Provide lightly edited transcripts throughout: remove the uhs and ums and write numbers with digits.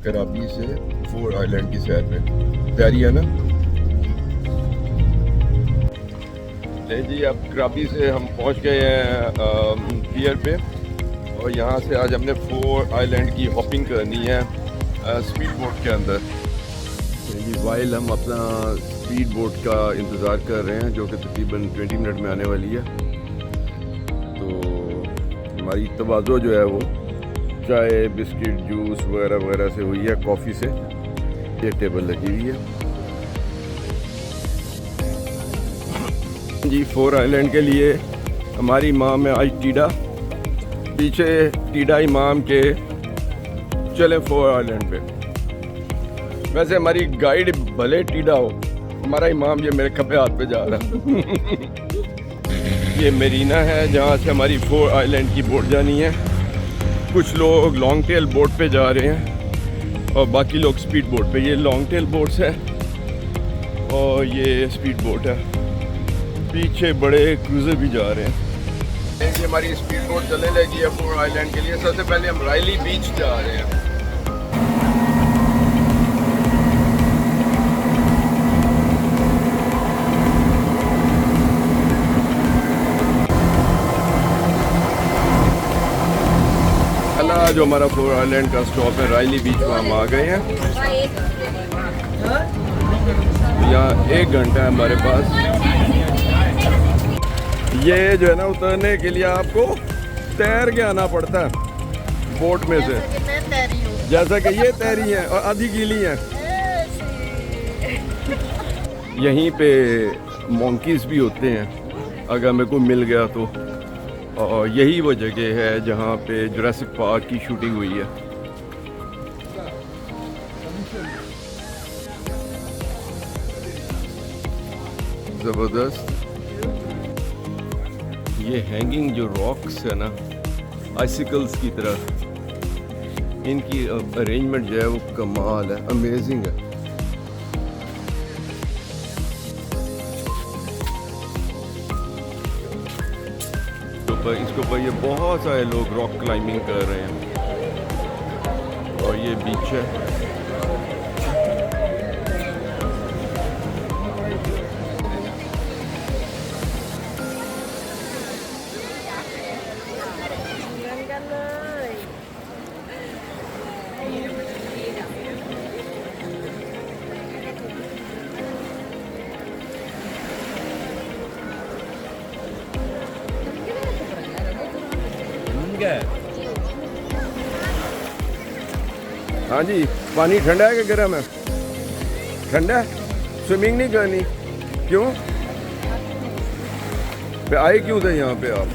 कराबी से four island की सैर पे। तैयारी है ना? ले जी, अब कराबी से हम पहुंच गए हैं पियर पे, और यहाँ से आज हमने फोर आइलैंड की हॉपिंग करनी है स्पीड बोट के अंदर। जी, वाइल हम अपना स्पीड बोट का इंतज़ार कर रहे हैं जो कि तकरीबन 20 मिनट में आने वाली है। तो हमारी तवाज़ो जो है वो चाय, बिस्किट, जूस वगैरह वगैरह से हुई है, कॉफ़ी से। ये टेबल लगी हुई है जी। फोर आइलैंड के लिए हमारी इमाम है आज टीडा, पीछे टीडा इमाम के चले फोर आइलैंड पे। वैसे हमारी गाइड भले टीडा हो, हमारा इमाम ये मेरे खब्बे हाथ पे जा रहा है। ये मेरीना है जहाँ से हमारी फोर आइलैंड की बोट जानी है। कुछ लोग लॉन्ग टेल बोट पे जा रहे हैं और बाकी लोग स्पीड बोट पे। ये लॉन्ग टेल बोट्स है और ये स्पीड बोट है। पीछे बड़े क्रूज़र भी जा रहे हैं। ये हमारी स्पीड बोट चलने लगी है फोर आइलैंड के लिए। सबसे पहले हम रायली बीच जा रहे हैं। पहला जो हमारा फोर आइलैंड का स्टॉप है रायली बीच पर हम आ गए हैं। यहाँ 1 घंटा है हमारे पास। ये जो है ना, उतरने के लिए आपको तैर के आना पड़ता है बोट में से, जैसा कि ये तैरी है और आधी गीली है। यहीं पे मंकीज भी होते हैं अगर मेरे को मिल गया तो। और यही वो जगह है जहाँ पे जुरासिक पार्क की शूटिंग हुई है। ज़बरदस्त। ये हैंगिंग जो रॉक्स है ना, आइसिकल्स की तरह, इनकी अरेंजमेंट जो है वो कमाल है, अमेजिंग है। तो इसके ऊपर ये बहुत सारे लोग रॉक क्लाइंबिंग कर रहे हैं और ये बीच है। हाँ जी, पानी ठंडा है कि गर्म है? ठंडा है। स्विमिंग नहीं करनी? क्यों? आए क्यों थे यहाँ पे आप?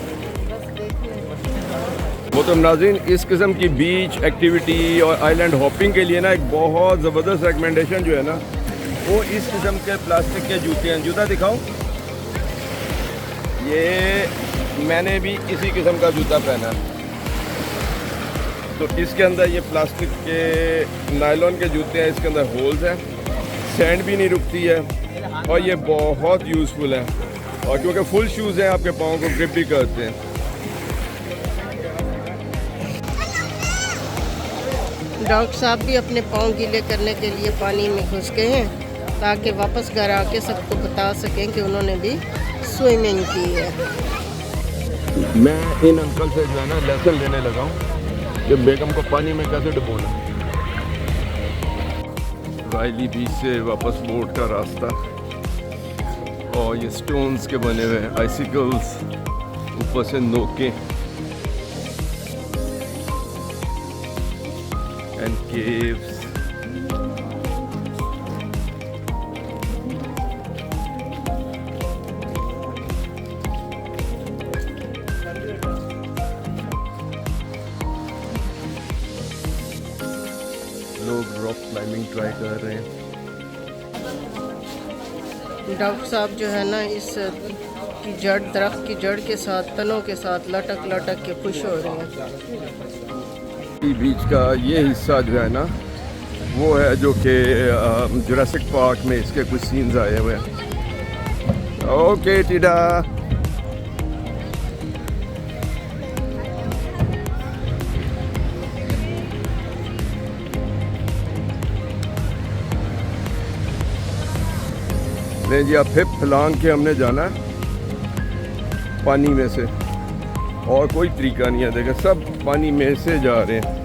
मोहतरम नाज़रीन, इस किस्म की बीच एक्टिविटी और आइलैंड हॉपिंग के लिए ना एक बहुत ज़बरदस्त रिकमेंडेशन जो है ना, वो इस किस्म के प्लास्टिक के जूते हैं। जूता दिखाओ। ये मैंने भी इसी किस्म का जूता पहना है। तो इसके अंदर ये प्लास्टिक के नायलॉन के जूते हैं, इसके अंदर होल्स हैं, सैंड भी नहीं रुकती है और ये बहुत यूज़फुल है। और क्योंकि फुल शूज़ हैं आपके पाँव को ग्रिप भी करते हैं। डॉक्टर साहब भी अपने पाँव गीले करने के लिए पानी में घुस गए हैं ताकि वापस घर आके सबको बता सकें कि उन्होंने भी स्विमिंग की है। मैं इन अंकल से जो है ना लेसन लेने लगा हूँ कि बेगम को पानी में कैसे डुबोना। रायली बीच से वापस बोट का रास्ता और ये स्टोन्स के बने हुए आइसिकल्स, ऊपर से नोके एंड केव्स। लोग रॉक क्लाइंबिंग ट्राई कर रहे हैं। डॉक्टर साहब जो है ना, इस की जड़, दरख्त की जड़ के साथ, तनों के साथ लटक लटक के खुश हो रहे हैं। बीच का ये हिस्सा जो है ना, वो है जो कि जुरासिक पार्क में इसके कुछ सीन्स आए हुए हैं। ओके टीडा। नहीं जी, अब हिप फलांग के हमने जाना है पानी में से, और कोई तरीका नहीं है। देखो सब पानी में से जा रहे हैं।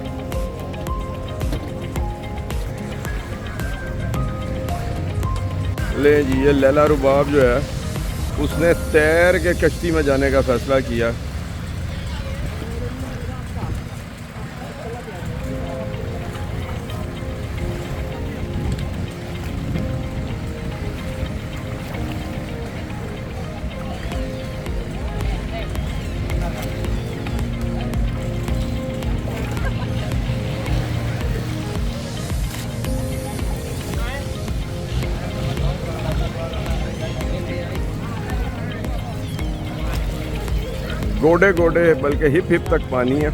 ले जी, ये लैला रुबाब जो है उसने तैर के कश्ती में जाने का फैसला किया। गोडे गोडे बल्कि हिप हिप तक पानी है।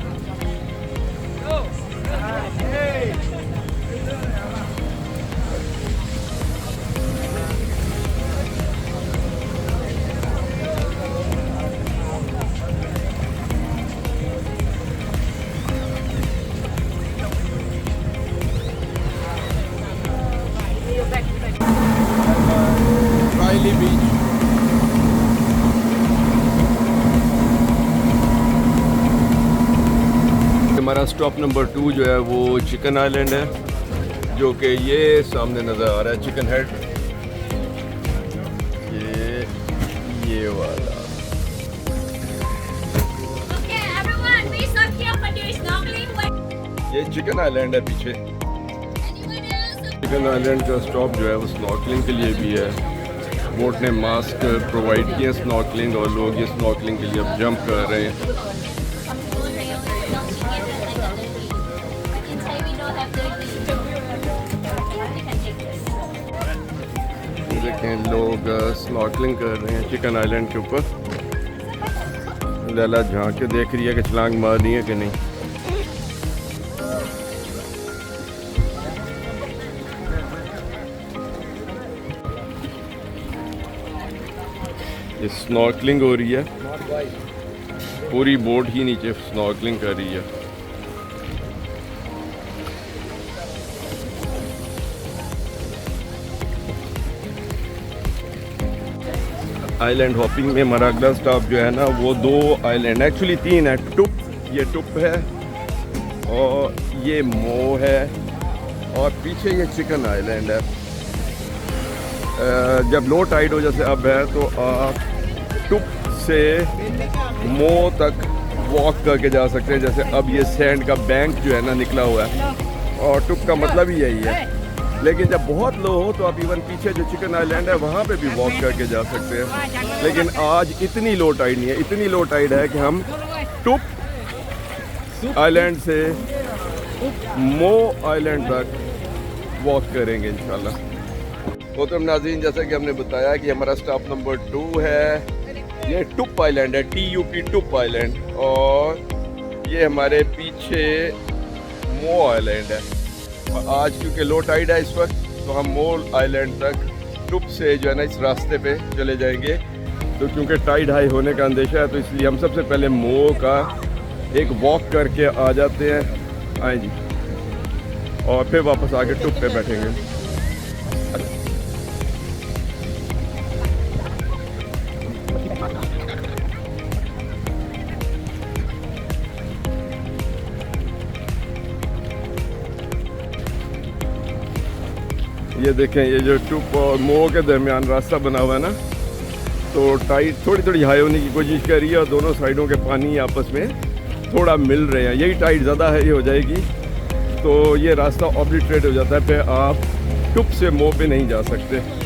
रायली बीच हमारा स्टॉप नंबर 2 जो है वो चिकन आइलैंड है, जो कि ये सामने नज़र आ रहा है चिकन हेड, ये वाला। Okay, everyone, we stop here for doing snorkeling. ये चिकन आइलैंड है पीछे। Anyone else? चिकन आइलैंड का स्टॉप जो है वो स्नॉर्कलिंग के लिए भी है। बोट ने मास्क प्रोवाइड किए स्नॉर्कलिंग, और लोग ये स्नॉर्कलिंग के लिए अब जंप कर रहे हैं। देखें लोग स्नॉर्कलिंग कर रहे हैं चिकन आइलैंड के ऊपर। लैला झांक के देख रही है कि छलांग मारनी है कि नहीं। ये स्नॉर्कलिंग हो रही है, पूरी बोट ही नीचे स्नॉर्कलिंग कर रही है। आइलैंड हॉपिंग में हमारा अगला स्टॉप जो है ना वो 2 आइलैंड, एक्चुअली 3 है। टुप, ये टुप है, और ये मो है, और पीछे ये चिकन आइलैंड है। जब लो टाइड हो जैसे अब है तो आप टुप से मो तक वॉक करके जा सकते हैं। जैसे अब ये सैंड का बैंक जो है ना निकला हुआ है, और टुप का मतलब ही यही है। लेकिन जब बहुत लो हो तो आप इवन पीछे जो चिकन आइलैंड है वहाँ पे भी वॉक करके जा सकते हैं। लेकिन आज इतनी लो टाइड नहीं है, इतनी लो टाइड है कि हम टुप आइलैंड से मो आइलैंड तक वॉक करेंगे इंशाल्लाह। मोहतरम नाज़रीन, जैसा कि हमने बताया कि हमारा स्टॉप नंबर 2 है, ये टुप आइलैंड है, TUP टुप आइलैंड, और ये हमारे पीछे मो आइलैंड है। आज क्योंकि लो टाइड है इस वक्त, तो हम मो आइलैंड तक टुप से जो है ना इस रास्ते पे चले जाएंगे। तो क्योंकि टाइड हाई होने का अंदेशा है तो इसलिए हम सबसे पहले मो का एक वॉक करके आ जाते हैं। आए जी, और फिर वापस आके टुप पे बैठेंगे। ये देखें, ये जो टुप और मो के दरमियान रास्ता बना हुआ है ना, तो टाइड थोड़ी थोड़ी हाई होने की कोशिश कर रही है, और दोनों साइडों के पानी आपस में थोड़ा मिल रहे हैं। यही टाइड ज़्यादा हाई हो जाएगी तो ये रास्ता ऑब्लिटरेट हो जाता है, फिर आप टुप से मो पे नहीं जा सकते।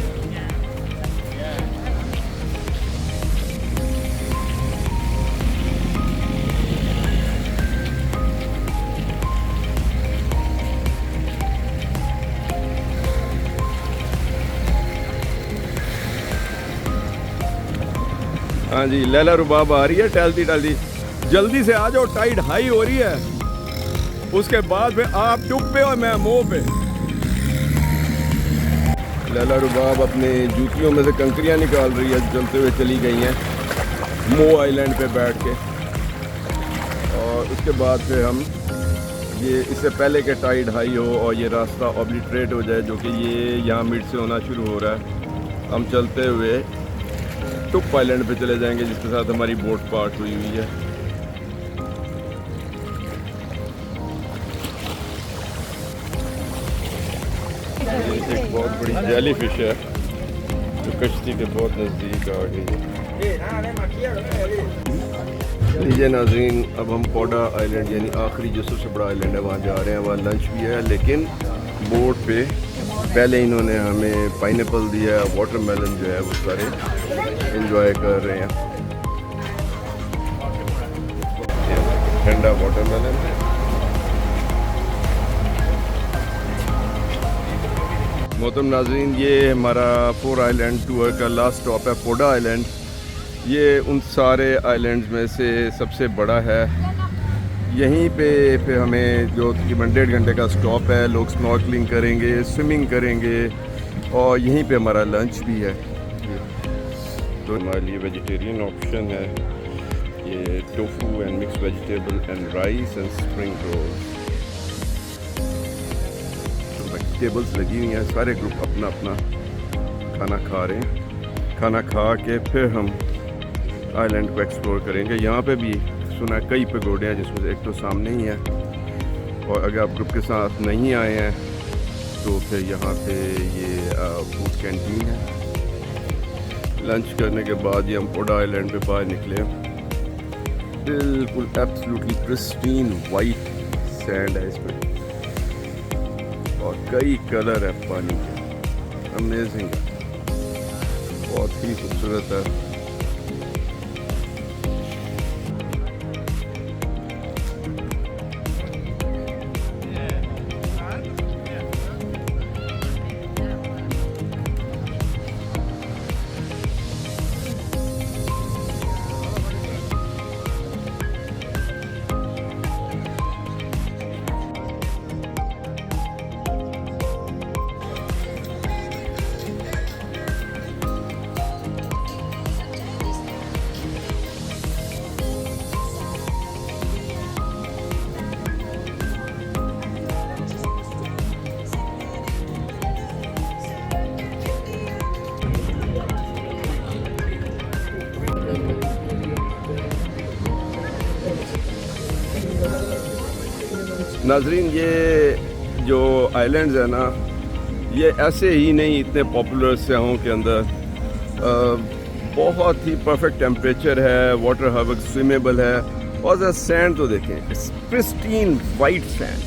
हाँ जी, लैला रुबाब आ रही है टहलती टहलती। जल्दी से आ जाओ, टाइड हाई हो रही है। उसके बाद फिर आप टुप पे और मैं मो पे। लैला रुबाब अपने जूतियों में से कंकरियाँ निकाल रही है, चलते हुए चली गई हैं मो आइलैंड पे बैठ के। और उसके बाद फिर हम ये इससे पहले के टाइड हाई हो और ये रास्ता ऑब्लिटरेट हो जाए, जो कि ये यहाँ मिड से होना शुरू हो रहा है, हम चलते हुए टुप आइलैंड पे चले जाएंगे, जिसके साथ हमारी बोट पार्क हुई हुई है। ये एक बहुत बड़ी जेली फिश है जो कश्ती के बहुत नज़दीक आ गई है। ये नाज़रीन, अब हम पोडा आइलैंड यानी आखिरी जो सबसे बड़ा आइलैंड है वहाँ जा रहे हैं। वहाँ लंच भी है, लेकिन बोट पे पहले इन्होंने हमें पाइनएप्पल दिया है, वाटरमेलन जो है वो सारे एंजॉय कर रहे हैं। ठंडा वाटरमेलन है। मोहतरम नाज़रीन, ये हमारा 4 आइलैंड टूर का लास्ट स्टॉप है पोडा आइलैंड। ये उन सारे आइलैंड्स में से सबसे बड़ा है। यहीं पे फिर हमें जो तकरीबन 1.5 घंटे का स्टॉप है, लोग स्नॉर्कलिंग करेंगे, स्विमिंग करेंगे और यहीं पे हमारा लंच भी है। तो हमारे लिए वेजिटेरियन ऑप्शन है ये tofu and mix vegetable and rice and spring roll. Tables लगी हुई हैं, सारे ग्रुप अपना अपना खाना खा रहे हैं। खाना खा के फिर हम आइलैंड को एक्सप्लोर करेंगे। यहाँ पे भी सुना कई पैगोडे हैं, जिसमें से एक तो सामने ही है। और अगर आप ग्रुप के साथ नहीं आए हैं तो फिर यहाँ पे ये फूड कैंटीन है। लंच करने के बाद ये हम पोडा आइलैंड पे बाहर निकले। बिल्कुल एब्सोल्युटली प्रिस्टीन वाइट सैंड है इसमें और कई कलर है पानी के। अमेजिंग है, बहुत ही खूबसूरत है। नाजरीन, ये जो आइलैंड्स है ना, ये ऐसे ही नहीं इतने पॉपुलर सयाहों के अंदर। बहुत ही परफेक्ट टेम्परेचर है, वाटर हर स्विमेबल है और सैंड तो देखें, प्रिस्टीन वाइट सैंड।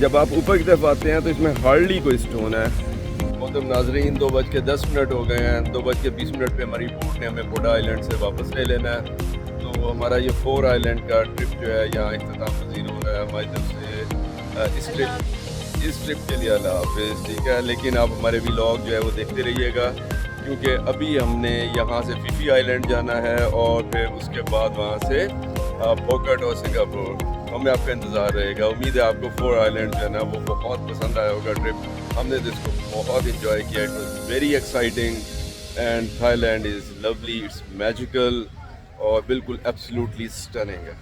जब आप ऊपर की तरफ आते हैं तो इसमें हार्डली कोई स्टोन है। मतलब नाजरीन, 2:10 हो गए हैं। 2:20 पे हमारी बोट ने हमें पोडा आइलैंड से वापस ले लेना है। तो हमारा ये 4 आइलैंड का ट्रिप जो है यहाँ इख्तिताम पज़ीर हो रहा है हमारी तरफ से। इस ट्रिप के लिए अल्लाह हाफ़िज़, ठीक है। लेकिन आप हमारे व्लॉग जो है वो देखते रहिएगा, क्योंकि अभी हमने यहाँ से फिफी आइलैंड जाना है और फिर उसके बाद वहाँ से फोकट और सिंगापुर। हमें आपका इंतज़ार रहेगा। उम्मीद है आपको 4 आइलैंड जो है ना वो बहुत पसंद आया होगा ट्रिप। हमने तो इसको बहुत इंजॉय किया। It was very exciting and Thailand is lovely, it's magical और बिल्कुल एब्सोल्युटली स्टनिंग है।